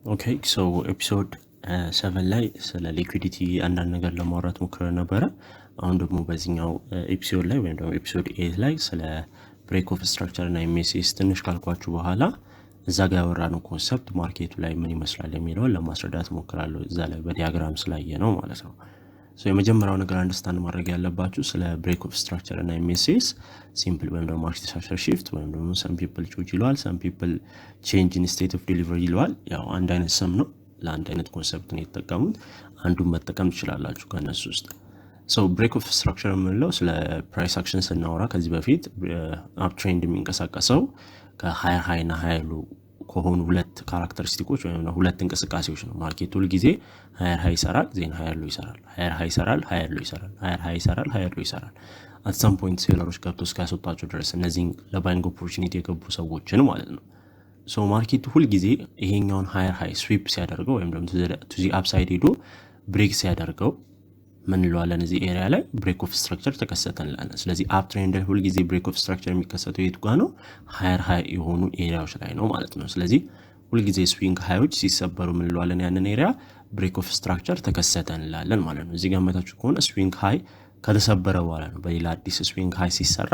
ኦኬ ሶ ኤፒሶድ 7 ላይ ስለ ሊኩዊዲቲ አንዳንድ ነገር ለማውራት ሞክረን ነበረ። አሁን ደግሞ በዚህኛው ኤፒሶድ ላይ ወይም ደግሞ ኤፒሶድ 8 ላይ ስለ ብሬክ ኦፍ ስትራክቸር እና ኤምኤስኤስ ትንሽ ካልኳችሁ በኋላ እዛ ጋር ያወራነው ኮንሰፕት ማርኬቱ ላይ ምን ይመስላል የሚለውን ለማስረዳት ሞክራለሁ። እዛ ላይ በዲያግራም ስላየ ነው ማለት ነው። ሶ የመጀመሪያው ነገር አንደርስታንድ ማድረግ ያለባችሁ ስለ ብሬክ ኦፍ ስትራክቸር እና ኤምኤስኤስ ሲምፕል ወይም ደግሞ ማርኬት ስትራክቸር ሺፍት ወይም ደግሞ ሰም ፒፕል ቹጅ ይለዋል፣ ሰም ፒፕል ቼንጅ ኢን ስቴት ኦፍ ዲሊቨሪ ይለዋል። ያው አንድ አይነት ስም ነው፣ ለአንድ አይነት ኮንሰፕት ነው የተጠቀሙት። አንዱን መጠቀም ትችላላችሁ ከነሱ ውስጥ። ሶ ብሬክ ኦፍ ስትራክቸር የምንለው ስለ ፕራይስ አክሽን ስናወራ ከዚህ በፊት አፕ ትሬንድ የሚንቀሳቀሰው ከሃየር ሃይ እና ሃየር ሎ ከሆኑ ሁለት ካራክተሪስቲኮች ወይም ሁለት እንቅስቃሴዎች ነው። ማርኬቱ ሁል ጊዜ ሃየር ሃይ ይሰራል፣ ዜን ሃየር ሎ ይሰራል፣ ሃየር ሃይ ይሰራል፣ ሃየር ሎ ይሰራል፣ ሃየር ሃይ ይሰራል፣ ሃየር ሎ ይሰራል። አት ሰም ፖይንት ሴለሮች ገብቶ እስካስወጣቸው ድረስ እነዚህን ለባይንግ ኦፖርቹኒቲ የገቡ ሰዎችን ማለት ነው። ሶ ማርኬቱ ሁል ጊዜ ይሄኛውን ሃየር ሃይ ስዊፕ ሲያደርገው ወይም ደግሞ ቱ ዚ አፕሳይድ ሄዶ ብሬክ ሲያደርገው ምን እንለዋለን? እዚህ ኤሪያ ላይ ብሬክ ኦፍ ስትራክቸር ተከሰተ እንላለን። ስለዚህ አፕ ትሬንድ ሁል ጊዜ ብሬክ ኦፍ ስትራክቸር የሚከሰተው የቱ ጋር ነው? ሃየር ሃይ የሆኑ ኤሪያዎች ላይ ነው ማለት ነው። ስለዚህ ሁል ጊዜ ስዊንግ ሃዮች ሲሰበሩ ምን እንለዋለን? ያንን ኤሪያ ብሬክ ኦፍ ስትራክቸር ተከሰተ እንላለን ማለት ነው። እዚህ ጋር መታችሁ ከሆነ ስዊንግ ሃይ ከተሰበረ በኋላ ነው በሌላ አዲስ ስዊንግ ሃይ ሲሰራ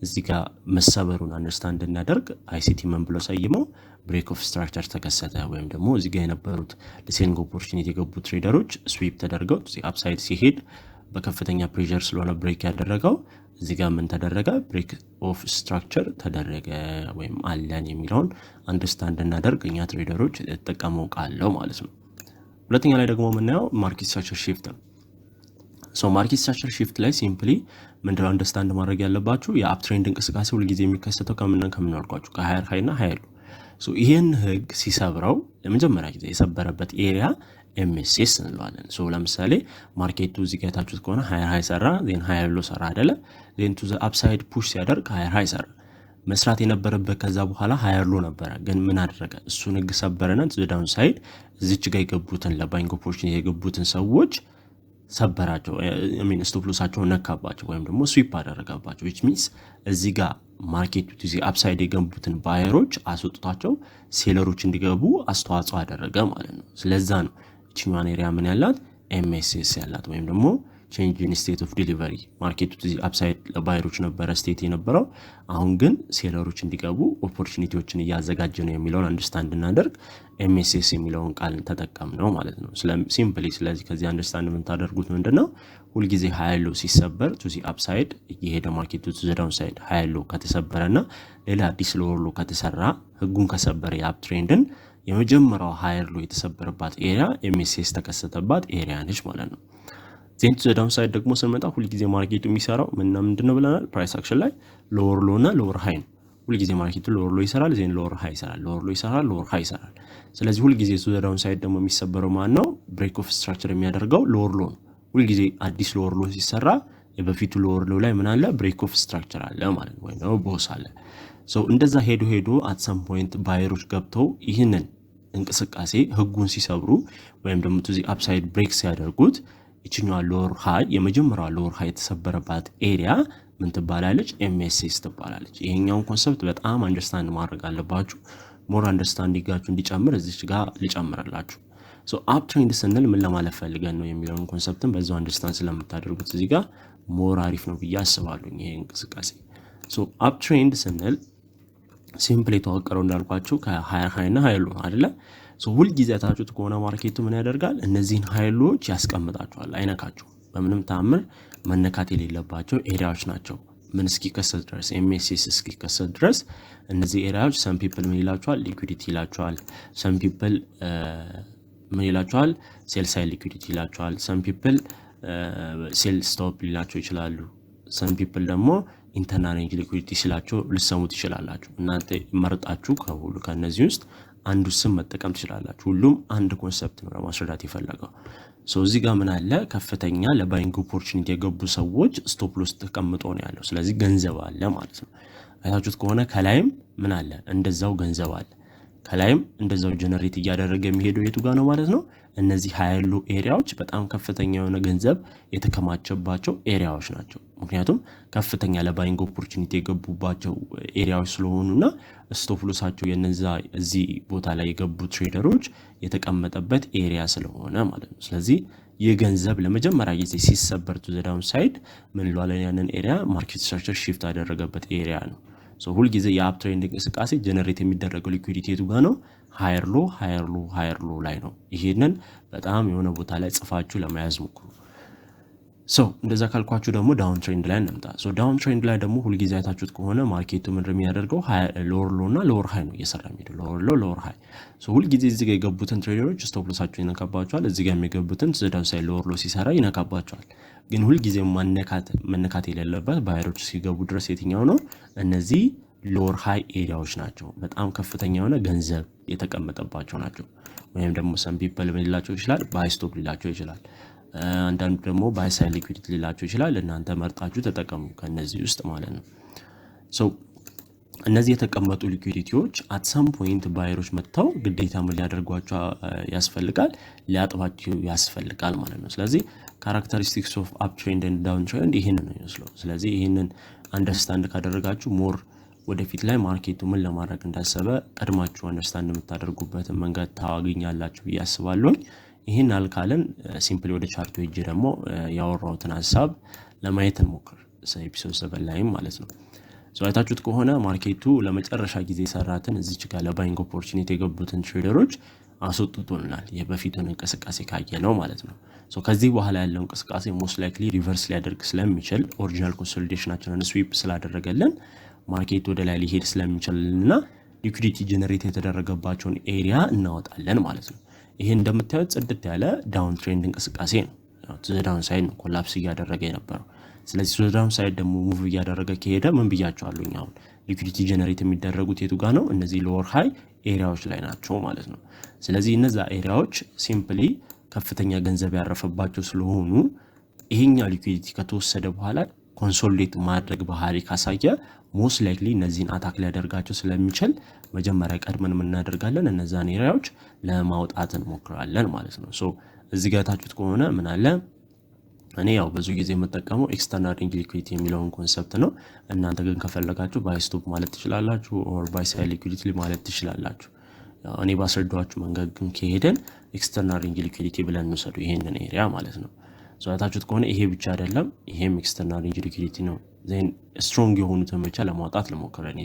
እዚህ ጋር መሰበሩን አንደርስታንድ እናደርግ አይሲቲ ምን ብሎ ሰይመው ብሬክ ኦፍ ስትራክቸር ተከሰተ፣ ወይም ደግሞ እዚህ ጋር የነበሩት ለሴሊንግ ኦፖርቹኒቲ የገቡ ትሬደሮች ስዊፕ ተደርገው አፕሳይድ ሲሄድ በከፍተኛ ፕሬሸር ስለሆነ ብሬክ ያደረገው እዚህ ጋር ምን ተደረገ? ብሬክ ኦፍ ስትራክቸር ተደረገ ወይም አለን የሚለውን አንደርስታንድ እናደርግ እኛ ትሬደሮች የተጠቀመው ቃለው ማለት ነው። ሁለተኛ ላይ ደግሞ የምናየው ማርኬት ስትራክቸር ሺፍት ነው። ሶ ማርኬት ስትራክቸር ሺፍት ላይ ሲምፕሊ ምንድነው አንደርስታንድ ማድረግ ያለባችሁ የአፕ ትሬንድ እንቅስቃሴ ሁልጊዜ የሚከሰተው ከምን አልኳችሁ? ከሃየር ሃይ እና ሃየር ሎ። ሶ ይሄን ህግ ሲሰብረው ለመጀመሪያ ጊዜ የሰበረበት ኤሪያ ኤምኤስኤስ እንለዋለን። ሶ ለምሳሌ ማርኬቱ እዚህ ጋር የታችሁት ከሆነ ሃየር ሃይ ሰራ፣ ዜን ሃየር ሎ ሰራ አይደለ? ዜን ቱ ዘ አፕሳይድ ፑሽ ሲያደርግ ሃየር ሃይ ሰራ። መስራት የነበረበት ከዛ በኋላ ሃየር ሎ ነበረ፣ ግን ምን አደረገ? እሱን ህግ ሰበረና ቱ ዘ ዳውን ሳይድ እዚች ጋር የገቡትን ለባይንግ ኦፖርቹኒቲ የገቡትን ሰዎች ሰበራቸው። ስቶፕ ሎሳቸውን ነካባቸው ወይም ደግሞ ስዊፕ አደረጋባቸው። ዊች ሚንስ እዚህ ጋር ማርኬቱ ጊዜ አፕሳይድ የገቡትን ባየሮች አስወጥቷቸው ሴለሮች እንዲገቡ አስተዋጽኦ አደረገ ማለት ነው። ስለዛ ነው እችኛዋን ኤሪያ ምን ያላት ኤምኤስኤስ ያላት ወይም ደግሞ ቼንጅ ኢን ስቴት ኦፍ ዲሊቨሪ። ማርኬቱ ጊዜ አፕሳይድ ለባየሮች ነበረ ስቴት የነበረው፣ አሁን ግን ሴለሮች እንዲገቡ ኦፖርቹኒቲዎችን እያዘጋጀ ነው የሚለውን አንደርስታንድ እናደርግ ኤምኤስኤስ የሚለውን ቃል ተጠቀም ነው ማለት ነው። ሲምፕሊ ስለዚህ ከዚህ አንደርስታንድ የምታደርጉት ምንድነው? ሁልጊዜ ሃየር ሎ ሲሰበር ቱ ዚ አፕሳይድ እየሄደ ማርኬቱ ቱ ዘ ዳውን ሳይድ ሃየር ሎ ከተሰበረና ሌላ አዲስ ሎወር ሎ ከተሰራ ህጉን ከሰበረ የአፕ ትሬንድን የመጀመሪያው ሃየር ሎ የተሰበረባት ኤሪያ ኤምኤስኤስ ተከሰተባት ኤሪያ ነች ማለት ነው። ዜን ቱ ዘ ዳውን ሳይድ ደግሞ ስንመጣ ሁልጊዜ ማርኬቱ የሚሰራው ምንድነው ብለናል? ፕራይስ አክሽን ላይ ሎወር ሎ እና ሎወር ሃይ ነው። ሁልጊዜ ማርኬቱ ሎወር ሎ ይሰራል፣ ዜን ሎወር ሃይ ይሰራል፣ ሎወር ሎ ይሰራል፣ ሎወር ሃይ ይሰራል። ስለዚህ ሁልጊዜ ቱ ዘ ዳውን ሳይድ ደግሞ የሚሰበረው ማን ነው? ብሬክ ኦፍ ስትራክቸር የሚያደርገው ሎወር ሎ ነው። ሁልጊዜ አዲስ ሎወር ሎ ሲሰራ የበፊቱ ሎወር ሎ ላይ ምን አለ? ብሬክ ኦፍ ስትራክቸር አለ ማለት ነው፣ ወይም ደግሞ ቦስ አለ። ሶ እንደዛ ሄዶ አት ሰም ፖይንት ባየሮች ገብተው ይህንን እንቅስቃሴ ህጉን ሲሰብሩ ወይም ደግሞ ቱ ዚ አፕሳይድ ብሬክ ሲያደርጉት ይችኛዋ ሎወር ሃይ የመጀመሪያዋ ሎወር ሃይ የተሰበረባት ኤሪያ ምን ትባላለች? ኤምኤስኤስ ትባላለች። ይሄኛውን ኮንሰፕት በጣም አንደርስታንድ ማድረግ አለባችሁ። ሞር አንደርስታንዲንጋችሁ እንዲጨምር እዚች ጋር ልጨምርላችሁ። ሶ አፕ ትሬንድ ስንል ምን ለማለት ፈልገን ነው የሚለውን ኮንሰፕትን በዛው አንደርስታንድ ስለምታደርጉት እዚህ ጋር ሞር አሪፍ ነው ብዬ አስባለሁ ይሄ እንቅስቃሴ። ሶ አፕ ትሬንድ ስንል ሲምፕል የተዋቀረው እንዳልኳችሁ ከሃየር ሃይ እና ሃየር ሎ አይደለ? ሶ ሁል ጊዜ ታችሁት ከሆነ ማርኬቱ ምን ያደርጋል? እነዚህን ሃየር ሎዎች ያስቀምጣቸዋል፣ አይነካቸው። በምንም ተአምር መነካት የሌለባቸው ኤሪያዎች ናቸው። ምን እስኪከሰት ድረስ ኤምኤስኤስ እስኪከሰት ድረስ እነዚህ ኤሪያዎች ሰም ፒፕል ምን ይላቸዋል? ሊኩዊዲቲ ይላቸዋል። ሰም ፒፕል ምን ይላቸዋል? ሴል ሳይድ ሊኩዊዲቲ ይላቸዋል። ሰም ፒፕል ሴል ስቶፕ ሊላቸው ይችላሉ። ሰም ፒፕል ደግሞ ኢንተርናል ሬንጅ ሊኩዊዲቲ ሲላቸው ልሰሙት ይችላላችሁ። እናንተ መርጣችሁ ከሁሉ ከነዚህ ውስጥ አንዱ ስም መጠቀም ትችላላችሁ። ሁሉም አንድ ኮንሰፕት ነው ለማስረዳት የፈለገው። ሶ እዚህ ጋር ምን አለ? ከፍተኛ ለባይንግ ኦፖርቹኒቲ የገቡ ሰዎች ስቶፕ ሎስ ተቀምጦ ነው ያለው። ስለዚህ ገንዘብ አለ ማለት ነው። አይታችሁት ከሆነ ከላይም ምን አለ? እንደዛው ገንዘብ አለ። ከላይም እንደዛው ጀነሬት እያደረገ የሚሄደው የቱ ጋር ነው ማለት ነው። እነዚህ ሃይ ሎ ኤሪያዎች በጣም ከፍተኛ የሆነ ገንዘብ የተከማቸባቸው ኤሪያዎች ናቸው። ምክንያቱም ከፍተኛ ለባይንግ ኦፖርቹኒቲ የገቡባቸው ኤሪያዎች ስለሆኑና ስቶፕ ሎሳቸው የነዛ እዚህ ቦታ ላይ የገቡ ትሬደሮች የተቀመጠበት ኤሪያ ስለሆነ ማለት ነው። ስለዚህ ይህ ገንዘብ ለመጀመሪያ ጊዜ ሲሰበር ቱ ዘ ዳውን ሳይድ ምን እንለዋለን? ያንን ኤሪያ ማርኬት ስትራክቸር ሺፍት ያደረገበት ኤሪያ ነው። ሁል ጊዜ የአፕ ትሬንድ እንቅስቃሴ ጀነሬት የሚደረገው ሊኩዊዲቲ የቱ ጋር ነው? ሃየር ሎ ሃየር ሎ ሃየር ሎ ላይ ነው። ይሄንን በጣም የሆነ ቦታ ላይ ጽፋችሁ ለመያዝ ሞክሩ። እንደዛ ካልኳችሁ ደግሞ ዳውን ትሬንድ ላይ እንምጣ። ዳውን ትሬንድ ላይ ደግሞ ሁል ጊዜ አይታችሁት ከሆነ ማርኬቱ ምን እንደሚያደርገው ሎወር ሎ እና ሎወር ሃይ ነው እየሰራ የሚሄደው። ሎወር ሎ ሎወር ሃይ። ሁል ጊዜ እዚህ ጋር የገቡትን ትሬደሮች ስቶፕ ሎሳቸው ይነካባቸዋል። እዚህ ጋር የሚገቡትን ዳውን ሳይድ ሎወር ሎ ሲሰራ ይነካባቸዋል። ግን ሁል ጊዜ መነካት የሌለበት ባየሮች ሲገቡ ድረስ የትኛው ነው? እነዚህ ሎወር ሃይ ኤሪያዎች ናቸው። በጣም ከፍተኛ የሆነ ገንዘብ የተቀመጠባቸው ናቸው። ወይም ደግሞ ሰም ፒፕል ሊላቸው ይችላል፣ ባይ ስቶፕ ሊላቸው ይችላል። አንዳንዱ ደግሞ ባይ ሳይድ ሊኩዊዲቲ ሊላቸው ይችላል። እናንተ መርጣችሁ ተጠቀሙ ከነዚህ ውስጥ ማለት ነው። እነዚህ የተቀመጡ ሊኩዊዲቲዎች አት ሰም ፖይንት ባየሮች መጥተው ግዴታ ምን ሊያደርጓቸው ያስፈልጋል? ሊያጥባቸው ያስፈልጋል ማለት ነው። ስለዚህ ካራክተሪስቲክስ ኦፍ አፕ ትሬንድ ኤንድ ዳውን ትሬንድ ይሄንን ነው የሚመስለው። ስለዚህ ይሄንን አንደርስታንድ ካደረጋችሁ ሞር ወደፊት ላይ ማርኬቱ ምን ለማድረግ እንዳሰበ ቀድማችሁ አንደርስታንድ የምታደርጉበትን መንገድ ታገኛላችሁ ብዬ አስባለሁ። ይህን አልካለን ሲምፕሊ ወደ ቻርቱ ሄጄ ደግሞ ያወራሁትን ሀሳብ ለማየት እንሞክር። ኤፒሶድ 7 ላይም ማለት ነው። አይታችሁት ከሆነ ማርኬቱ ለመጨረሻ ጊዜ ሰራትን እዚች ጋር ለባይንግ ኦፖርቹኒቲ የገቡትን ትሬደሮች አስወጥቶልናል። የበፊቱን እንቅስቃሴ ካየ ነው ማለት ነው። ከዚህ በኋላ ያለው እንቅስቃሴ ሞስት ላይክሊ ሪቨርስ ሊያደርግ ስለሚችል ኦሪጂናል ኮንሶሊዴሽናችንን ስዊፕ ስላደረገልን ማርኬት ወደ ላይ ሊሄድ ስለሚችልና ሊኩዊዲቲ ጀነሬት የተደረገባቸውን ኤሪያ እናወጣለን ማለት ነው። ይሄ እንደምታዩት ጽድት ያለ ዳውን ትሬንድ እንቅስቃሴ ነው። ዳውን ሳይድ ነው ኮላፕስ እያደረገ የነበረው። ስለዚህ ዳውን ሳይድ ደግሞ ሙቭ እያደረገ ከሄደ ምን ብያቸዋለሁ? አሁን ሊኩዊዲቲ ጀነሬት የሚደረጉት የቱ ጋር ነው? እነዚህ ሎወር ሃይ ኤሪያዎች ላይ ናቸው ማለት ነው። ስለዚህ እነዛ ኤሪያዎች ሲምፕሊ ከፍተኛ ገንዘብ ያረፈባቸው ስለሆኑ ይሄኛው ሊኩዊዲቲ ከተወሰደ በኋላ ኮንሶሊዴት ማድረግ ባህሪ ካሳየ ሞስት ላይክሊ እነዚህን አታክ ሊያደርጋቸው ስለሚችል መጀመሪያ ቀድመን እናደርጋለን እነዛን ኤሪያዎች ለማውጣት እንሞክራለን ማለት ነው። እዚህ ጋር ታችሁት ከሆነ ምን አለ? እኔ ያው ብዙ ጊዜ የምጠቀመው ኤክስተርናል ሬንጅ ሊኩዊዲቲ የሚለውን ኮንሰፕት ነው። እናንተ ግን ከፈለጋችሁ ባይ ስቶፕ ማለት ትችላላችሁ፣ ኦር ባይ ሳይድ ሊኩዊዲቲ ማለት ትችላላችሁ። እኔ ባስረዳችሁ መንገድ ግን ከሄደን ኤክስተርናል ሬንጅ ሊኩዊዲቲ ብለን እንውሰዱ ይሄንን ኤሪያ ማለት ነው። አይታችሁት ከሆነ ይሄ ብቻ አይደለም፣ ይሄም ኤክስተርናል ሬንጅ ሊኩዊዲቲ ነው። ዜን ስትሮንግ የሆኑትን ብቻ ለማውጣት ልሞክረን።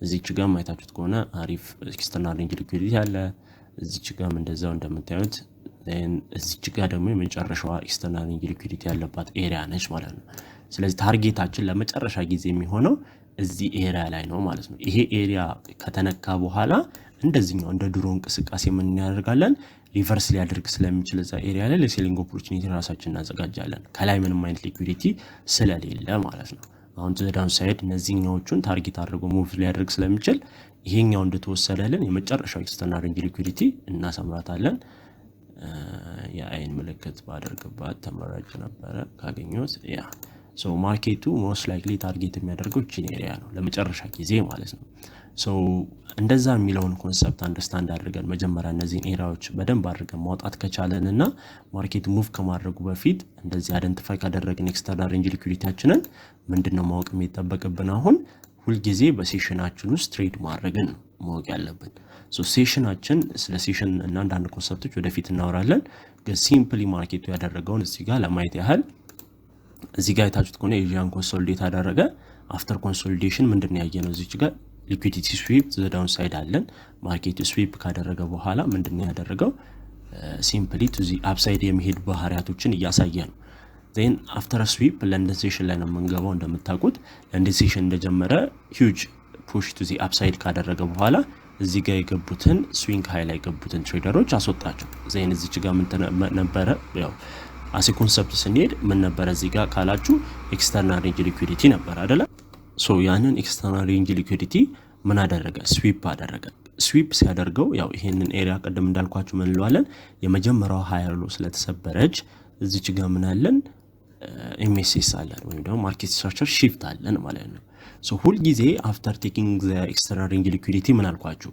እዚች ጋም አይታችሁት ከሆነ አሪፍ ኤክስተርናል ሬንጅ ሊኩዊዲቲ አለ። እዚች ጋም እንደዛው እንደምታዩት። ዜን እዚች ጋር ደግሞ የመጨረሻዋ ኤክስተርናል ሬንጅ ሊኩዊዲቲ ያለባት ኤሪያ ነች ማለት ነው። ስለዚህ ታርጌታችን ለመጨረሻ ጊዜ የሚሆነው እዚህ ኤሪያ ላይ ነው ማለት ነው። ይሄ ኤሪያ ከተነካ በኋላ እንደዚህኛው እንደ ድሮ እንቅስቃሴ ምን እናደርጋለን? ሪቨርስ ሊያደርግ ስለሚችል እዛ ኤሪያ ላይ ለሴሊንግ ኦፖርቹኒቲ ራሳችን እናዘጋጃለን። ከላይ ምንም አይነት ሊኩዊዲቲ ስለሌለ ማለት ነው። አሁን ዳውን ሳይድ እነዚህኛዎቹን ታርጌት አድርጎ ሙቭ ሊያደርግ ስለሚችል ይሄኛው እንደተወሰደልን የመጨረሻው ኤክስተርናል ሬንጅ ሊኩዊዲቲ እናሰምራታለን። የአይን ምልክት ባደርግባት ተመራጭ ነበረ ካገኘሁት። ማርኬቱ ሞስት ላይክሊ ታርጌት የሚያደርገው እቺን ኤሪያ ነው ለመጨረሻ ጊዜ ማለት ነው። እንደዛ የሚለውን ኮንሰፕት አንደርስታንድ አድርገን መጀመሪያ እነዚህን ኤሪያዎች በደንብ አድርገን ማውጣት ከቻለንና ማርኬት ሙቭ ከማድረጉ በፊት እንደዚህ አይደንቲፋይ ካደረግን ኤክስተርናል ሬንጅ ሊኩዊዲቲያችንን ምንድነው ማወቅ የሚጠበቅብን? አሁን ሁልጊዜ በሴሽናችን ውስጥ ትሬድ ማድረግን ማወቅ ያለብን። ሴሽናችን ስለ ሴሽን እና አንዳንድ ኮንሰፕቶች ወደፊት እናወራለን። ግን ሲምፕሊ ማርኬቱ ያደረገውን እዚህ ጋር ለማየት ያህል እዚህ ጋር የታችሁት ከሆነ ኤዥያን ኮንሶሊዴት አደረገ። አፍተር ኮንሶሊዴሽን ምንድነው ያየነው? እዚች ጋር ሊኩዊዲቲ ስዊፕ ዳውን ሳይድ አለን። ማርኬቱ ስዊፕ ካደረገ በኋላ ምንድነው ያደረገው? ሲምፕሊ ቱ ዚ አፕሳይድ የሚሄድ ባህሪያቶችን እያሳየ ነው። ዜን አፍተር ስዊፕ ለንደን ሴሽን ላይ ነው የምንገባው። እንደምታውቁት ለንደን ሴሽን እንደጀመረ ሂውጅ ፑሽ ቱ ዚ አፕሳይድ ካደረገ በኋላ እዚህ ጋር የገቡትን ስዊንግ ሃይ ላይ የገቡትን ትሬደሮች አስወጣቸው። ዜን እዚች ጋር ምን ነበረ? ያው አሴ ኮንሰፕት ስንሄድ ምን ነበረ እዚህ ጋር ካላችሁ ኤክስተርናል ሬንጅ ሊኩዊዲቲ ነበር አይደለ? ያንን ኤክስተርናል ሬንጅ ሊኩዊዲቲ ምን አደረገ? ስዊፕ አደረገ። ስዊፕ ሲያደርገው ያው ይሄንን ኤሪያ ቀደም እንዳልኳችሁ ምን እንለዋለን? የመጀመሪያው ሃየር ሎ ስለተሰበረች እዚች ጋር ምን አለን? ኤምኤስኤስ አለን ወይም ደግሞ ማርኬት ስትራክቸር ሺፍት አለን ማለት ነው። ሁል ጊዜ አፍተር ቴኪንግ ዘ ኤክስተርናል ሬንጅ ሊኩዊዲቲ ምን አልኳችሁ?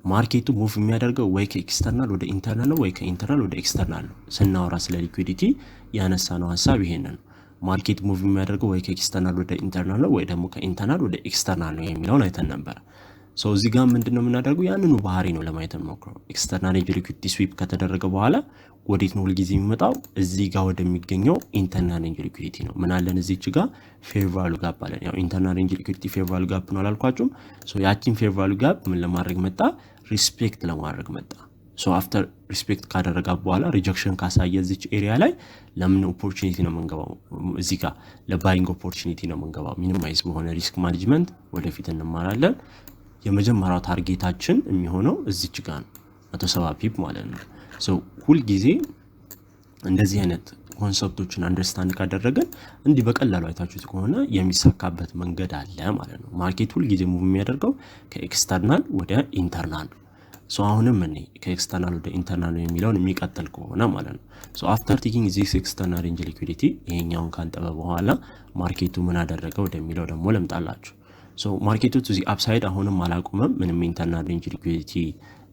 ማርኬቱ ሙቭ የሚያደርገው ወይ ከኤክስተርናል ወደ ኢንተርናል ነው ወይ ከኢንተርናል ወደ ኤክስተርናል ነው። ስናወራ ስለ ሊኩዊዲቲ ያነሳ ነው ሀሳብ ይሄንን ነው። ማርኬት ሙቭ የሚያደርገው ወይ ከኤክስተርናል ወደ ኢንተርናል ነው ወይ ደግሞ ከኢንተርናል ወደ ኤክስተርናል ነው የሚለውን አይተን ነበር። ሶ እዚህ ጋር ምንድነው የምናደርገው? ያንኑ ባህሪ ነው ለማየት እንሞክረው። ኤክስተርናል ኤነርጂ ሊኩዊዲቲ ስዊፕ ከተደረገ በኋላ ወዴት ነው ሁልጊዜ የሚመጣው? እዚህ ጋር ወደሚገኘው ኢንተርናል ኤነርጂ ሊኩዊዲቲ ነው። ምን አለን እዚች ጋር? ፌር ቫልዩ ጋፕ አለን። ያው ኢንተርናል ኤነርጂ ሊኩዊዲቲ ፌር ቫልዩ ጋፕ ነው አላልኳችሁም? ሶ ያቺን ፌር ቫልዩ ጋፕ ምን ለማድረግ መጣ? ሪስፔክት ለማድረግ መጣ። ሶ አፍተር ሪስፔክት ካደረጋ በኋላ ሪጀክሽን ካሳየ እዚች ኤሪያ ላይ ለምን ኦፖርቹኒቲ ነው የምንገባው? እዚህ ጋር ለባይንግ ኦፖርቹኒቲ ነው የምንገባው። ሚኒማይዝ በሆነ ሪስክ ማኔጅመንት ወደፊት እንማራለን። የመጀመሪያው ታርጌታችን የሚሆነው እዚች ጋር ነው 170 ፒፕ ማለት ነው። ሶ ሁል ጊዜ እንደዚህ አይነት ኮንሰፕቶችን አንደርስታንድ ካደረገን እንዲህ በቀላሉ አይታችሁት ከሆነ የሚሳካበት መንገድ አለ ማለት ነው። ማርኬት ሁል ጊዜ ሙቭ የሚያደርገው ከኤክስተርናል ወደ ኢንተርናል። ሶ አሁንም እኔ ከኤክስተርናል ወደ ኢንተርናል የሚለውን የሚቀጥል ከሆነ ማለት ነው። ሶ አፍተር ቴኪንግ ዚስ ኤክስተርናል ኤነርጂ ሊኩዊዲቲ ይሄኛውን ካንጠበ በኋላ ማርኬቱ ምን አደረገ ወደሚለው ደግሞ ለምጣላችሁ። ሶ ማርኬቱ እዚህ አፕሳይድ አሁንም አላቆመም። ምንም ኢንተርናል ኤነርጂ ሊኩዊዲቲ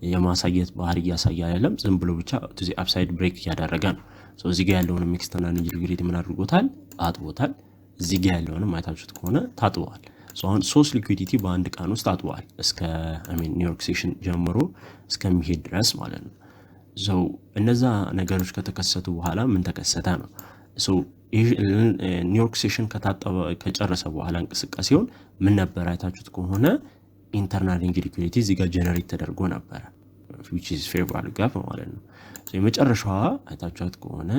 የማሳየት ባህሪ እያሳየ አይደለም። ዝም ብሎ ብቻ እዚህ አፕሳይድ ብሬክ እያደረገ ነው። ሶ እዚህ ጋር ያለውንም ኤክስተርናል ኤነርጂ ሊኩዊዲቲ ምን አድርጎታል? አጥቦታል። እዚህ ጋር ያለውንም አይታችሁት ከሆነ ታጥቧል። ሶ አሁን 3 ሊኩዊዲቲ በአንድ ቀን ውስጥ አጥቧል። እስከ ኒውዮርክ ሴሽን ጀምሮ እስከሚሄድ ድረስ ማለት ነው። ሶ እነዛ ነገሮች ከተከሰቱ በኋላ ምን ተከሰተ ነው? ሶ ኒውዮርክ ሴሽን ከጨረሰ በኋላ እንቅስቃሴውን ምን ነበር አይታችሁት ከሆነ ኢንተርናል ኤነርጂ ሊኩዊዲቲ እዚህ ጋር ጀነሬት ተደርጎ ነበረ which is fair value gap ማለት ነው። ሶ የመጨረሻዋ አይታችሁት ከሆነ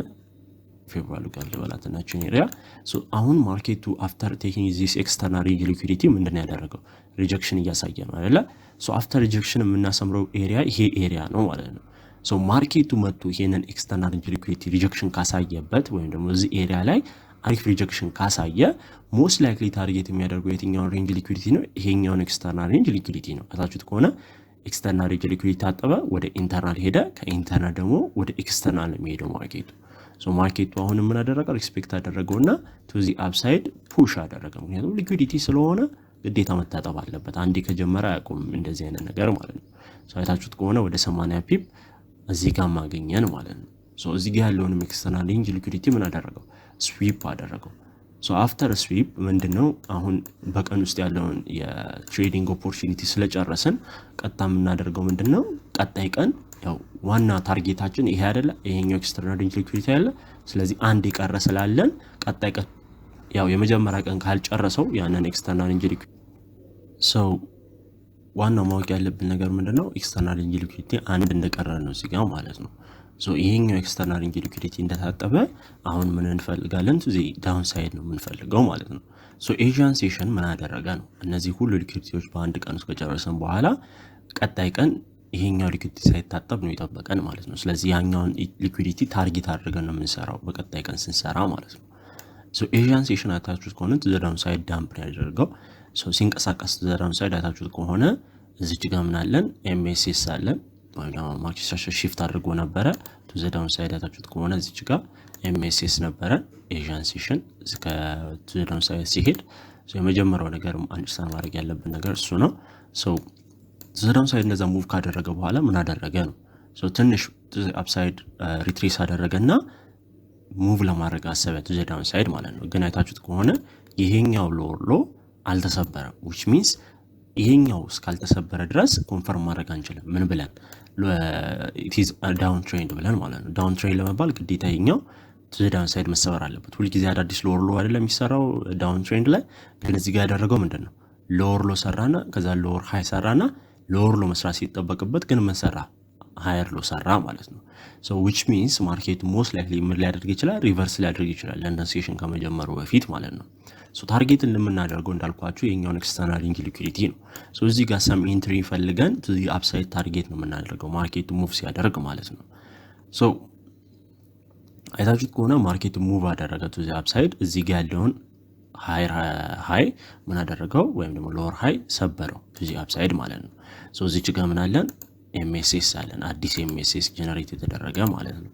fair value gap ለባላተናችን ኤሪያ። ሶ አሁን ማርኬቱ አፍተር ቴኪንግ ዚስ ኤክስተርናል ኤነርጂ ሊኩዊዲቲ ምንድነው ያደረገው? ሪጀክሽን እያሳየ ነው አይደለ? ሶ አፍተር ሪጀክሽን የምናሰምረው ኤሪያ ይሄ ኤሪያ ነው ማለት ነው። ሶ ማርኬቱ መጥቶ ይሄንን ኤክስተርናል ኤነርጂ ሊኩዊዲቲ ሪጀክሽን ካሳየበት ወይም ደግሞ እዚህ ኤሪያ ላይ አሪፍ ሪጀክሽን ካሳየ ሞስት ላይክሊ ታርጌት የሚያደርገው የትኛውን ሬንጅ ሊኩዊዲቲ ነው? ይሄኛውን ኤክስተርናል ሬንጅ ሊኩዊዲቲ ነው። አታችሁት ከሆነ ኤክስተርናል ሬንጅ ሊኩዊዲቲ ታጠበ፣ ወደ ኢንተርናል ሄደ፣ ከኢንተርናል ደግሞ ወደ ኤክስተርናል የሚሄደው ማርኬቱ። ሶ ማርኬቱ አሁን ምን አደረገ? ሪስፔክት አደረገውና ቱ ዚ አፕሳይድ ፑሽ አደረገ። ምክንያቱም ሊኩዊዲቲ ስለሆነ ግዴታ መታጠብ አለበት። አንዴ ከጀመረ አያቆም እንደዚህ አይነት ነገር ማለት ነው። ሶ አይታችሁት ከሆነ ወደ 80 ፒፕ እዚህ ጋር ማገኘን ማለት ነው። ሶ እዚህ ጋር ያለውንም ኤክስተርናል ሬንጅ ሊኩዊዲቲ ምን አደረገው? ስዊፕ አደረገው። ሶ አፍተር ስዊፕ ምንድነው አሁን በቀን ውስጥ ያለውን የትሬዲንግ ኦፖርቹኒቲ ስለጨረሰን ቀጣ የምናደርገው ምንድነው? ቀጣይ ቀን ያው ዋና ታርጌታችን ይሄ አይደለ? ይሄኛው ኤክስተርናል ኤነርጂ ሊኩዊዲቲ ያለ። ስለዚህ አንድ የቀረ ስላለን ቀጣይ ቀን ያው የመጀመሪያ ቀን ካልጨረሰው ያንን ኤክስተርናል ኤነርጂ ሊኩዊዲቲ ሶ ዋናው ማወቅ ያለብን ነገር ምንድነው? ኤክስተርናል ኤነርጂ ሊኩዊዲቲ አንድ እንደቀረ ነው እዚህ ጋር ማለት ነው። ሶ ይሄኛው ኤክስተርናል ኤነርጂ ሊኩዊዲቲ እንደታጠበ አሁን ምን እንፈልጋለን? እዚህ ዳውን ሳይድ ነው የምንፈልገው ማለት ነው። ሶ ኤዥያን ሴሽን ምን አደረገ ነው? እነዚህ ሁሉ ሊኩዊዲቲዎች በአንድ ቀን ውስጥ ከጨረሰን በኋላ ቀጣይ ቀን ይሄኛው ሊኩዊዲቲ ሳይታጠብ ነው የጠበቀን ማለት ነው። ስለዚህ ያኛውን ሊኩዊዲቲ ታርጌት አድርገን ነው የምንሰራው በቀጣይ ቀን ስንሰራ ማለት ነው። ሶ ኤዥያን ሴሽን አታችሁት ከሆነ ዳውን ሳይድ ዳምፕ ነው ያደረገው። ሶ ሲንቀሳቀስ ዳውን ሳይድ አታችሁት ከሆነ እዚች ጋር ምን አለን? ኤምኤስኤስ አለን ወይ ደግሞ ማርኬት ስትራክቸር ሺፍት አድርጎ ነበረ ቱ ዘ ዳውን ሳይድ አታችሁት ከሆነ እዚች ጋር ኤምኤስኤስ ነበረ። ኤዥያን ሴሽን ቱ ዘ ዳውን ሳይድ ሲሄድ የመጀመሪያው ነገር አንደርስታንድ ማድረግ ያለብን ነገር እሱ ነው። ሶ ቱ ዘ ዳውን ሳይድ እንደዛ ሙቭ ካደረገ በኋላ ምን አደረገ ነው? ሶ ትንሽ አፕሳይድ ሪትሬስ አደረገና ሙቭ ለማድረግ አሰበ ቱ ዘ ዳውን ሳይድ ማለት ነው። ግን አይታችሁት ከሆነ ይሄኛው ሎወር ሎ አልተሰበረም which means ይሄኛው እስካልተሰበረ ድረስ ኮንፈርም ማድረግ አንችልም። ምን ብለን it is a down trend ብለን ማለት ነው። ዳውን ትሬንድ ለመባል ግዴታ ይሄኛው ቱ ዳውን ሳይድ መሰበር አለበት። ሁልጊዜ አዳዲስ ሎወር ሎ አይደለም የሚሰራው ዳውን ትሬንድ ላይ። ግን እዚህ ጋር ያደረገው ምንድነው? ሎወር ሎ ሰራና ከዛ ሎወር ሃይ ሰራና ሎወር ሎ መስራት ሲጠበቅበት ግን ምን ሰራ? ሃየር ሎ ሰራ ማለት ነው። so which means ማርኬቱ ሞስት ላይክሊ ምን ሊያደርግ ይችላል? ሪቨርስ ሊያደርግ ይችላል ለንደን ሴሽን ከመጀመሩ በፊት ማለት ነው። ሶ ታርጌት እንደምናደርገው እንዳልኳችሁ የኛውን ኤክስተርናል ኤነርጂ ሊኩዊዲቲ ነው። ሶ እዚህ ጋር ሰም ኢንትሪ ፈልገን ቱ ዚ አፕሳይድ ታርጌት ነው የምናደርገው ማርኬቱ ሙቭ ሲያደርግ ማለት ነው። ሶ አይታችሁት ከሆነ ማርኬቱ ሙቭ አደረገ ቱ ዚ አፕሳይድ። እዚህ ጋር ያለውን ሃይ ምን አደረገው? ወይም ደግሞ ሎወር ሃይ ሰበረው ቱ ዚ አፕሳይድ ማለት ነው። ሶ እዚች ጋር ምን አለን? ኤምኤስኤስ አለን። አዲስ ኤምኤስኤስ ጀነሬት የተደረገ ማለት ነው።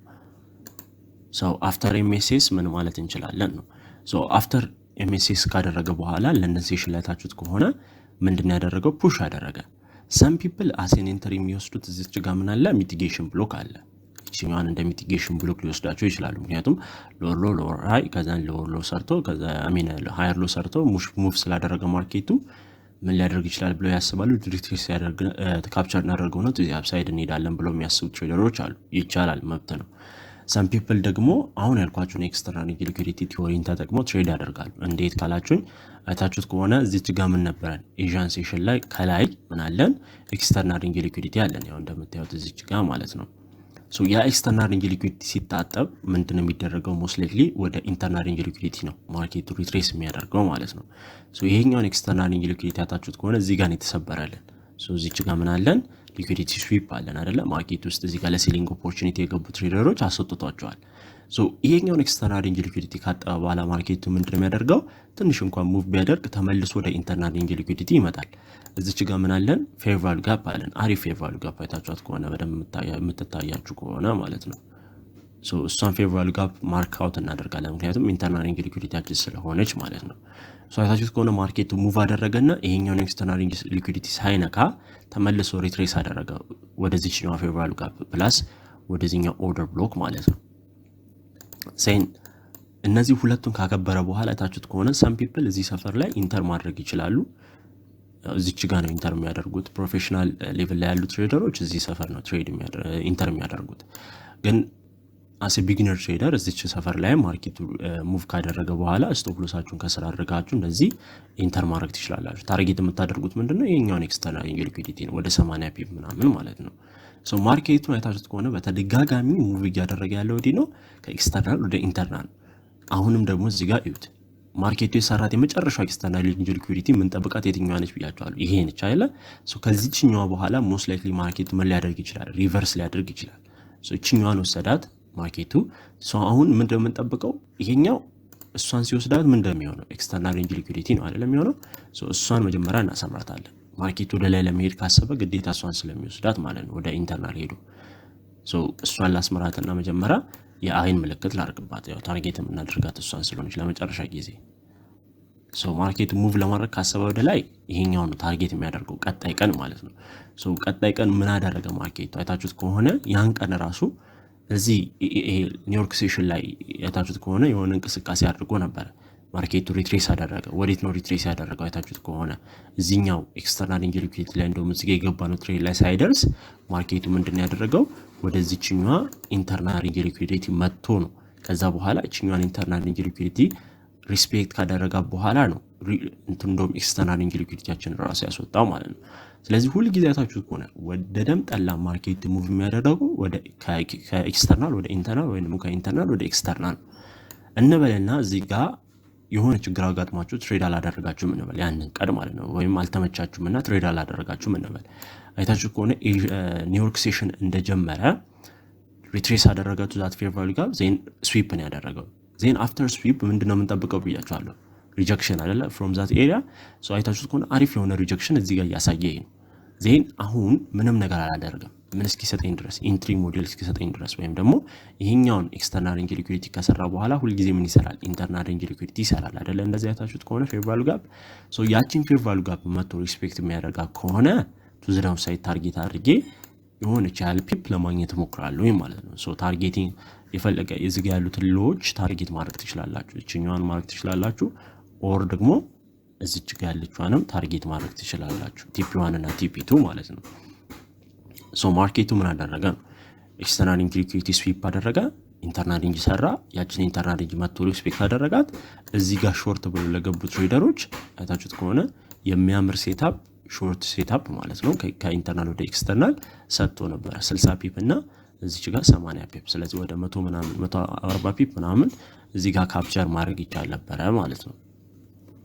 ሶ አፍተር ኤምኤስኤስ ምን ማለት እንችላለን ነው። ሶ አፍተር ኤምኤስኤስ ካደረገ በኋላ ለንደን ሴሽን ላይ ታችሁት ከሆነ ምንድነው ያደረገው? ፑሽ አደረገ። some people as an entry የሚወስዱት እዚች ጋር ምን አለ ሚቲጌሽን ብሎክ አለ። እቺኛን እንደ ሚቲጌሽን ብሎክ ሊወስዳቸው ይችላሉ። ምክንያቱም ሎወር ሃይ ከዛን ሎወር ሰርቶ ከዛ ሃየር ሎ ሰርቶ ሙቭ ስላደረገ ማርኬቱ ምን ሊያደርግ ይችላል ብለው ያስባሉ። ሪትሬስ ያደርግ ካፕቸር እናደርገው ነው እዚህ አፕሳይድ እንሄዳለን ብለው የሚያስቡ ትሬደሮች አሉ። ይቻላል፣ መብት ነው። some people ደግሞ አሁን ያልኳችሁን ኤክስተርናል ሊኩዊዲቲ ቲዮሪን ተጠቅሞ ትሬድ ያደርጋሉ። እንዴት ካላችሁኝ አይታችሁት ከሆነ እዚች ጋር ምን ነበረን ኤዥያን ሴሽን ላይ ከላይ ምን አለን ኤክስተርናል ሊኩዊዲቲ አለን። ያው እንደምታዩት እዚች ጋር ማለት ነው። ሶ ያ ኤክስተርናል ሊኩዊዲቲ ሲታጠብ ምንድነው የሚደረገው? ሞስት ላይክሊ ወደ ኢንተርናል ሊኩዊዲቲ ነው ማርኬቱ ሪትሬስ የሚያደርገው ማለት ነው። ሶ ይሄኛውን ኤክስተርናል ሊኩዊዲቲ ያታችሁት ከሆነ እዚህ ጋር ነው የተሰበረልን። ሶ እዚች ጋር ምን አለን ሊኩዊዲቲ ስዊፕ አለን አይደለ? ማርኬት ውስጥ እዚህ ጋር ለሴሊንግ ኦፖርቹኒቲ የገቡ ትሬደሮች አስወጥቷቸዋል። ሶ ይሄኛውን ኤክስተርናል ሊኩዊዲቲ ካጠበ በኋላ ማርኬቱ ምንድነው የሚያደርገው? ትንሽ እንኳን ሙቭ ቢያደርግ ተመልሶ ወደ ኢንተርናል ሊኩዊዲቲ ይመጣል። እዚች ጋር ምን አለን ፌር ቫልዩ ጋፕ አለን። አሪፍ ፌር ቫልዩ ጋፕ አይታችኋት ከሆነ በደንብ የምትታያችሁ ከሆነ ማለት ነው። ሶ እሷን ፌር ቫልዩ ጋፕ ማርክ አውት እናደርጋለን፣ ምክንያቱም ኢንተርናል ሊኩዊዲቲያችን ስለሆነች ማለት ነው። ሶ አይታችሁት ከሆነ ማርኬቱ ሙቭ አደረገና ይሄኛውን ኤክስተርናል ሊኩዊዲቲ ሳይነካ ተመልሶ ሪትሬስ አደረገ ወደዚህኛው ፌር ቫልዩ ጋፕ ፕላስ ወደዚህኛው ኦርደር ብሎክ ማለት ነው። ሴን እነዚህ ሁለቱን ካከበረ በኋላ አይታችሁት ከሆነ some people እዚህ ሰፈር ላይ ኢንተር ማድረግ ይችላሉ። እዚች ጋር ነው ኢንተር የሚያደርጉት። ፕሮፌሽናል ሌቭል ላይ ያሉ ትሬደሮች እዚህ ሰፈር ነው ትሬድ ኢንተር የሚያደርጉት። ግን አስ ቢጊነር ትሬደር እዚች ሰፈር ላይ ማርኬቱ ሙቭ ካደረገ በኋላ ስቶፕ ሎሳችሁን ከስራ አድርጋችሁ እንደዚህ ኢንተር ማድረግ ትችላላችሁ። ታርጌት የምታደርጉት ምንድነው ይሄኛውን ኤክስተርናል ሊኩዊዲቲ ነው ወደ 80 ፒፕ ምናምን ማለት ነው። ሶ ማርኬቱን አይታችሁት ከሆነ በተደጋጋሚ ሙቭ እያደረገ ያለው ወዲህ ነው ከኤክስተርናል ወደ ኢንተርናል። አሁንም ደግሞ እዚህ ጋር እዩት ማርኬቱ የሰራት የመጨረሻው ኤክስተርናል ሊኩዊዲቲ ምን ጠብቃት የትኛዋ ነች ብያችኋለሁ። ይሄ ነች አይደለ? ሶ ከዚህኛው በኋላ ሞስት ላይክሊ ማርኬቱ ምን ሊያደርግ ይችላል? ሪቨርስ ሊያደርግ ይችላል። ሶ እቺኛዋን ወሰዳት ማርኬቱ። ሶ አሁን ምን እንደምንጠብቀው ይሄኛው እሷን ሲወስዳት ምን እንደሚሆነው ኤክስተርናል ሊኩዊዲቲ ነው አይደለም የሚሆነው። ሶ እሷን መጀመሪያ እናሰምራታለን። ማርኬቱ ወደ ላይ ለመሄድ ካሰበ ግዴታ እሷን ስለሚወስዳት ማለት ነው ወደ ኢንተርናል ሄዱ። ሶ እሷን ላስመራትና መጀመሪያ የአይን ምልክት ላርግባት። ያው ታርጌት የምናደርጋት እሷን ስለሆነች ለመጨረሻ ጊዜ። ሶ ማርኬቱ ሙቭ ለማድረግ ካሰበ ወደ ላይ ይሄኛው ነው ታርጌት የሚያደርገው ቀጣይ ቀን ማለት ነው። ሶ ቀጣይ ቀን ምን አደረገ ማርኬቱ አይታችሁት ከሆነ ያን ቀን ራሱ እዚህ ኒውዮርክ ሴሽን ላይ አይታችሁት ከሆነ የሆነ እንቅስቃሴ አድርጎ ነበር። ማርኬቱ ሪትሬስ አደረገ። ወዴት ነው ሪትሬስ ያደረገው አይታችሁት ከሆነ እዚህኛው ኤክስተርናል ሊኩዊዲቲ ላይ እንደውም እዚህ ጋር የገባ ነው ትሬድ ላይ ሳይደርስ ማርኬቱ ምንድነው ያደረገው ወደዚህኛዋ ኢንተርናል ሊኩዊዲቲ መጥቶ ነው። ከዛ በኋላ እቺኛዋን ኢንተርናል ሊኩዊዲቲ ሪስፔክት ካደረጋ በኋላ ነው እንደውም ኤክስተርናል ሊኩዊዲቲያችን ራሱ ያስወጣው ማለት ነው። ስለዚህ ሁሉ ጊዜ አይታችሁት ከሆነ ወደ ደም ጠላ ማርኬት ሙቭ የሚያደርገው ወደ ከኤክስተርናል ወደ ኢንተርናል ወይም ከኢንተርናል ወደ ኤክስተርናል እንበልና እዚህ ጋር የሆነ ችግር አጋጥሟችሁ ትሬድ አላደረጋችሁም እንበል ያንን ቀን ማለት ነው። ወይም አልተመቻችሁምና ትሬድ አላደረጋችሁም እንበል። አይታችሁ ከሆነ ኒውዮርክ ሴሽን እንደጀመረ ሪትሬስ አደረጋችሁ ዛት ፌር ቫልዩ ጋር ዜን ስዊፕ ነው ያደረገው። ዜን አፍተር ስዊፕ ምንድነው የምንጠብቀው ብያችኋለሁ? ሪጀክሽን አይደለ? ፍሮም ዛት ኤሪያ። ሶ አይታችሁት ከሆነ አሪፍ የሆነ ሪጀክሽን እዚህ ጋር እያሳየ ነው። ዜን አሁን ምንም ነገር አላደረገም ምን እስኪሰጠኝ ድረስ ኢንትሪ ሞዴል እስኪሰጠኝ ድረስ ወይም ደግሞ ይሄኛውን ኤክስተርናል ሊኩዊዲቲ ከሰራ በኋላ ሁሉ ጊዜ ምን ይሰራል? ኢንተርናል ሊኩዊዲቲ ይሰራል አይደለ? እንደዚህ አይታችሁት ከሆነ ፌር ቫልዩ ጋፕ። ሶ ያቺን ፌር ቫልዩ ጋፕ መጥቶ ሪስፔክት የሚያደርጋ ከሆነ ቱ ዘ ዳውን ሳይድ ታርጌት አድርጌ የሆነች ያህል ፒፕ ለማግኘት እሞክራለሁ ማለት ነው። ሶ ታርጌቲንግ የፈለገ እዚህ ጋር ያሉትን ሎዎች ታርጌት ማድረግ ትችላላችሁ። እቺኛዋን ማድረግ ትችላላችሁ ኦር ደግሞ እዚች ጋር ያለችዋንም ታርጌት ማድረግ ትችላላችሁ። ቲፒ1 እና ቲፒ2 ማለት ነው። ሶ ማርኬቱ ምን አደረገ ነው ኤክስተርናል ሊኩዊዲቲ ስዊፕ አደረገ፣ ኢንተርናል ሊንጅ ሰራ። ያችን ኢንተርናል ሊንጅ መጥቶ ሪስፔክት አደረጋት። እዚህ ጋር ሾርት ብሎ ለገቡ ትሬደሮች አይታችሁት ከሆነ የሚያምር ሴታፕ ሾርት ሴታፕ ማለት ነው ከኢንተርናል ወደ ኤክስተርናል ሰጥቶ ነበር 60 ፒፕ እና እዚች ጋር 80 ፒፕ። ስለዚህ ወደ 100 ምናምን 140 ፒፕ ምናምን እዚህ ጋር ካፕቸር ማድረግ ይቻል ነበር ማለት ነው።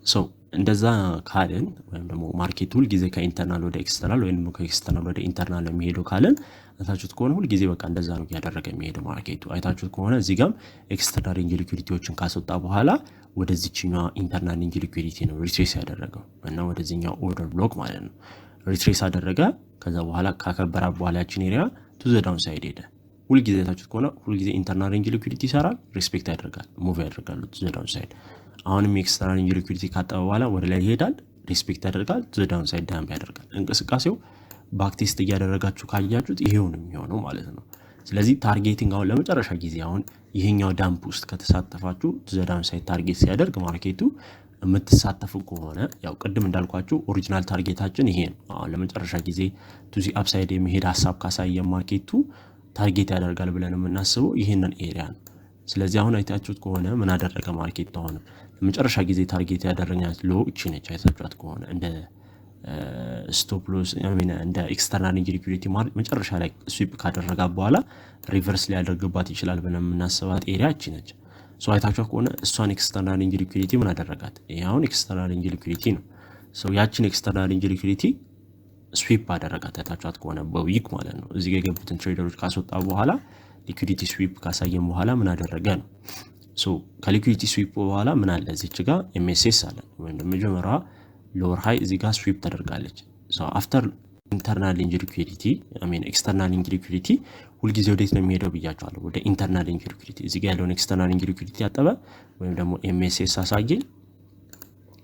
ሶ እንደዛ ካልን ወይም ደግሞ ማርኬቱ ሁሉ ጊዜ ከኢንተርናል ወደ ኤክስተርናል ወይም ከኤክስተርናል ወደ ኢንተርናል የሚሄደው ካልን አይታችሁት ከሆነ ሁሉ ጊዜ በቃ እንደዛ ነው ያደረገ የሚሄደው ማርኬቱ። አይታችሁት ከሆነ እዚህ ጋር ኤክስተርናል ሊኩዊዲቲዎችን ካስወጣ በኋላ ወደዚህኛው ኢንተርናል ሊኩዊዲቲ ነው ሪትሬስ ያደረገው እና ወደዚህኛው ኦርደር ብሎክ ማለት ነው ሪትሬስ አደረገ። ከዛ በኋላ ካከበራ በኋላ ያችን ኤሪያ ቱ ዘ ዳውን ሳይድ ሄደ። ሁሉ ጊዜ አይታችሁት ከሆነ ሁሉ ጊዜ ኢንተርናል ሊኩዊዲቲ ይሰራል፣ ሪስፔክት ያደርጋል፣ ሙቭ ያደርጋል ቱ ዘ ዳውን ሳይድ። አሁንም ኤክስተርናል ሊኩዊዲቲ ካጠበ በኋላ ወደ ላይ ይሄዳል፣ ሪስፔክት ያደርጋል፣ ቱ ዘ ዳውን ሳይድ ዳምፕ ያደርጋል። እንቅስቃሴው ባክቴስት እያደረጋችሁ ካያችሁት ይሄው ነው የሚሆነው ማለት ነው። ስለዚህ ታርጌቲንግ አሁን ለመጨረሻ ጊዜ አሁን ይሄኛው ዳምፕ ውስጥ ከተሳተፋችሁ ዘዳውን ሳይት ታርጌት ሲያደርግ ማርኬቱ የምትሳተፉ ከሆነ ያው ቅድም እንዳልኳችሁ ኦሪጂናል ታርጌታችን ይሄ ነው። አሁን ለመጨረሻ ጊዜ ቱዚ አፕሳይድ የሚሄድ ሀሳብ ካሳየ ማርኬቱ ታርጌት ያደርጋል ብለን የምናስበው ይሄንን ኤሪያ ነው። ስለዚህ አሁን አይታችሁት ከሆነ ምን አደረገ ማርኬቱ? አሁን ለመጨረሻ ጊዜ ታርጌት ያደረጋት ሎ እቺ ነች። አይታችኋት ከሆነ እንደ ስቶፕ ሎስ እንደ ኤክስተርናል ሊኩዊዲቲ መጨረሻ ላይ ስዊፕ ካደረጋ በኋላ ሪቨርስ ሊያደርግባት ይችላል ብለን የምናስባት ኤሪያ እቺ ነች። ሶ አይታችኋት ከሆነ እሷን ኤክስተርናል ሊኩዊዲቲ ምን አደረጋት? ይሄ አሁን ኤክስተርናል ሊኩዊዲቲ ነው። ሶ ያችን ኤክስተርናል ሊኩዊዲቲ ስዊፕ አደረጋት። አይታችኋት ከሆነ በዊክ ማለት ነው። እዚህ ጋር የገቡትን ትሬደሮች ካስወጣ በኋላ ሊኩዊዲቲ ስዊፕ ካሳየን በኋላ ምን አደረገ ነው። ሶ ከሊኩዊዲቲ ስዊፕ በኋላ ምን አለ? እዚች ጋር ኤምኤስኤስ አለ ወይም ደግሞ መጀመሪያ ሎወር ሃይ እዚህ ጋር ስዊፕ ተደርጋለች። ሶ አፍተር ኢንተርናል ሊኩዊዲቲ ኤክስተርናል ሊኩዊዲቲ ሁልጊዜ ወዴት ነው የሚሄደው ብያቸዋለሁ? ወደ ኢንተርናል ሊኩዊዲቲ። እዚህ ጋር ያለውን ኤክስተርናል ሊኩዊዲቲ ያጠበ ወይም ደግሞ ኤምኤስኤስ አሳየኝ።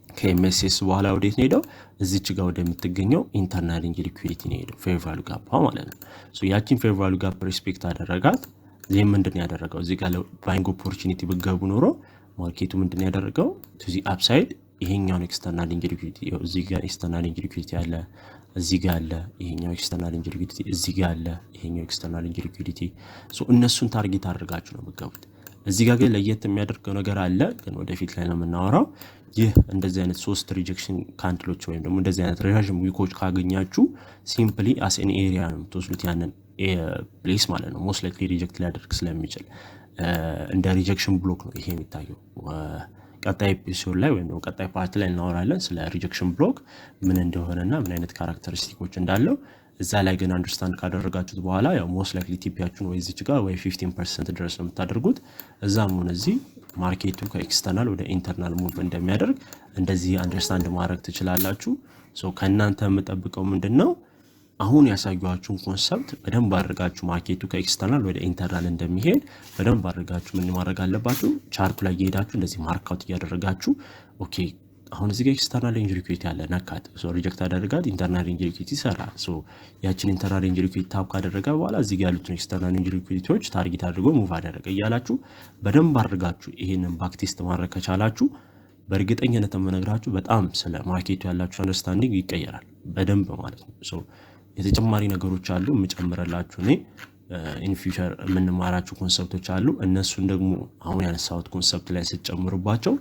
ከኤምኤስኤስ በኋላ ወዴት ነው ሄደው? እዚች ጋር ወደምትገኘው ኢንተርናል ሊኩዊዲቲ ነው ሄደው፣ ፌር ቫልዩ ጋፕ ማለት ነው። ሶ ያቺን ፌር ቫልዩ ጋፕ ሪስፔክት አደረጋት። እዚህም ምንድን ያደረገው? እዚህ ጋር ባይንግ ኦፖርቹኒቲ ብገቡ ኖሮ ማርኬቱ ምንድን ያደረገው? ቱዚ አፕሳይድ ይሄኛውን ኤክስተርናል ሊኩዊዲቲ እዚህ ጋር ኤክስተርናል ሊኩዊዲቲ አለ፣ እዚህ ጋር አለ፣ ይሄኛው ኤክስተርናል ሊኩዊዲቲ እዚህ ጋር አለ፣ ይሄኛው ኤክስተርናል ሊኩዊዲቲ። ሶ እነሱን ታርጌት አድርጋችሁ ነው የምትገቡት። እዚህ ጋር ግን ለየት የሚያደርገው ነገር አለ፣ ግን ወደፊት ላይ ነው የምናወራው። ይህ እንደዚህ አይነት 3 ሪጀክሽን ካንድሎች ወይም ደግሞ እንደዚህ አይነት ረዣዥም ዊኮች ካገኛችሁ ሲምፕሊ አስ ኤን ኤሪያ ነው የምትወስዱት ያንን ፕሌስ ማለት ነው። ሞስት ላይክሊ ሪጀክት ሊያደርግ ስለሚችል እንደ ሪጀክሽን ብሎክ ነው ይሄ የሚታየው። ቀጣይ ኤፒሶድ ላይ ወይም ደግሞ ቀጣይ ፓርት ላይ እናወራለን ስለ ሪጀክሽን ብሎክ ምን እንደሆነና ምን አይነት ካራክተሪስቲኮች እንዳለው። እዛ ላይ ግን አንደርስታንድ ካደረጋችሁት በኋላ ያው ሞስት ላይክሊ ቲፒያችሁን ወይ እዚች ጋር ወይ 15% ድረስ ነው የምታደርጉት። እዛም ሆነ እዚህ ማርኬቱ ከኤክስተርናል ወደ ኢንተርናል ሙቭ እንደሚያደርግ እንደዚህ አንደርስታንድ ማድረግ ትችላላችሁ። ሶ ከእናንተ የምጠብቀው ምንድን ነው? አሁን ያሳዩዋችሁን ኮንሰፕት በደንብ አድርጋችሁ ማርኬቱ ከኤክስተርናል ወደ ኢንተርናል እንደሚሄድ በደንብ አድርጋችሁ ምን ማድረግ አለባችሁ? ቻርቱ ላይ እየሄዳችሁ እንደዚህ ማርክአውት እያደረጋችሁ ኦኬ አሁን እዚህ ጋር ኤክስተርናል ሊኩዊዲቲ አለ ነካት። ሶ ሪጀክት አደረጋት፣ ኢንተርናል ሊኩዊዲቲ ሰራ። ሶ ያችን ኢንተርናል ሊኩዊዲቲ ታፕ ካደረገ በኋላ እዚህ ጋር ያሉትን ኤክስተርናል ሊኩዊዲቲዎች ታርጌት አድርጎ ሙቭ አደረገ እያላችሁ በደንብ አድርጋችሁ ይሄንን ባክቴስት ማድረግ ከቻላችሁ በእርግጠኝነት የምነግራችሁ በጣም ስለ ማርኬቱ ያላችሁ አንደርስታንዲንግ ይቀየራል በደንብ ማለት ነው። ሶ የተጨማሪ ነገሮች አሉ የምጨምረላችሁ እኔ ኢን ፊውቸር የምንማራችሁ ኮንሰፕቶች አሉ። እነሱን ደግሞ አሁን ያነሳሁት ኮንሰፕት ላይ ስትጨምሩባቸው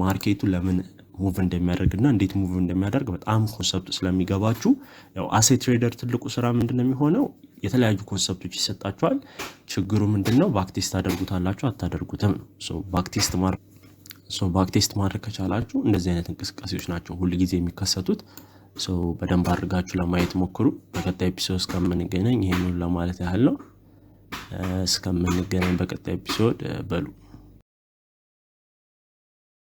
ማርኬቱ ለምን ሙቭ እንደሚያደርግና እንዴት ሙቭ እንደሚያደርግ በጣም ኮንሰፕት ስለሚገባችሁ ያው አሴ ትሬደር ትልቁ ስራ ምንድነው የሚሆነው? የተለያዩ ኮንሰፕቶች ይሰጣችኋል። ችግሩ ምንድነው? ባክቴስት አደርጉታላችሁ አታደርጉትም ነው። ባክቴስት ማድረግ ከቻላችሁ እንደዚህ አይነት እንቅስቃሴዎች ናቸው ሁሉ ጊዜ የሚከሰቱት። በደንብ አድርጋችሁ ለማየት ሞክሩ። በቀጣይ ኤፒሶድ እስከምንገናኝ ይሄንን ለማለት ያህል ነው። እስከምንገናኝ በቀጣይ ኤፒሶድ በሉ